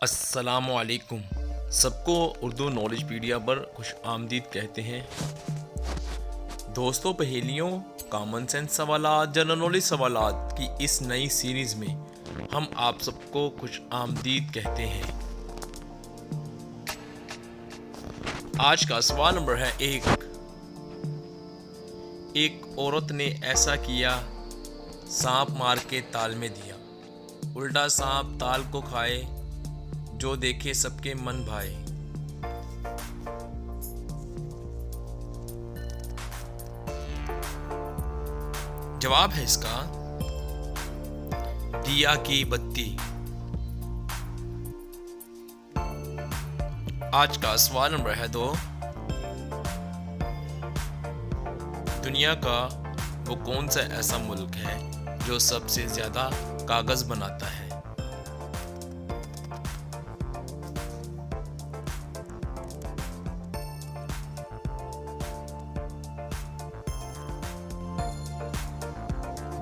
अस्सलामुअलैकुम। सबको उर्दू नॉलेज पीडिया पर खुश आमदीद कहते हैं। दोस्तों, पहेलियों, कॉमन सेंस सवालात, जनरल नॉलेज सवालात की इस नई सीरीज़ में हम आप सबको खुश आमदीद कहते हैं। आज का सवाल नंबर है एक औरत ने ऐसा किया, सांप मार के ताल में दिया। उल्टा सांप ताल को खाए, जो देखे सबके मन भाए। जवाब है इसका दिया की बत्ती। आज का सवाल नंबर है 2। दुनिया का वो कौन सा ऐसा मुल्क है जो सबसे ज्यादा कागज बनाता है?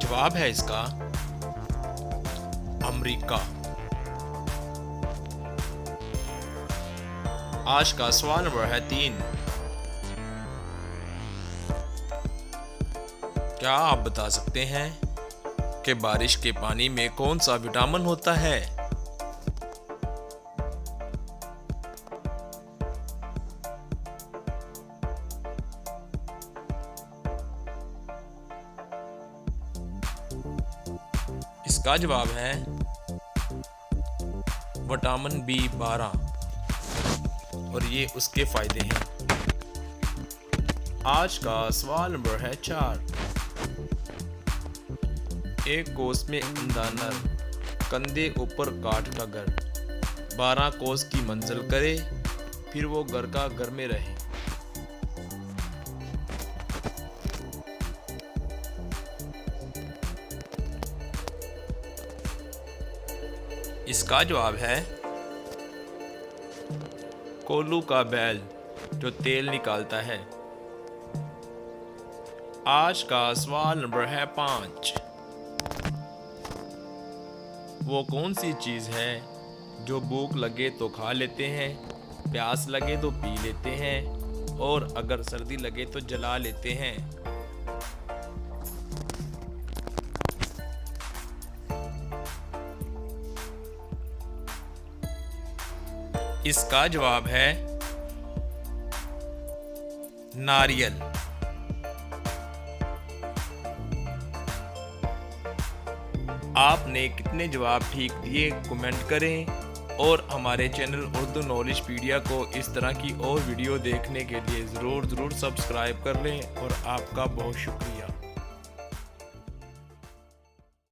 जवाब है इसका अमेरिका। आज का सवाल नंबर है 3। क्या आप बता सकते हैं कि बारिश के पानी में कौन सा विटामिन होता है? इसका जवाब है विटामिन B12 और ये उसके फायदे हैं। आज का सवाल नंबर है 4। एक कोस में अंधा नर, कंधे ऊपर काठ का घर, 12 कोस की मंजिल करे, फिर वो घर का घर में रहे। इसका जवाब है कोल्लू का बैल जो तेल निकालता है। आज का सवाल नंबर है 5। वो कौन सी चीज है जो भूख लगे तो खा लेते हैं, प्यास लगे तो पी लेते हैं और अगर सर्दी लगे तो जला लेते हैं? इसका जवाब है नारियल। आपने कितने जवाब ठीक दिए कमेंट करें और हमारे चैनल उर्दू नॉलेज पीडिया को इस तरह की और वीडियो देखने के लिए ज़रूर सब्सक्राइब कर लें और आपका बहुत शुक्रिया।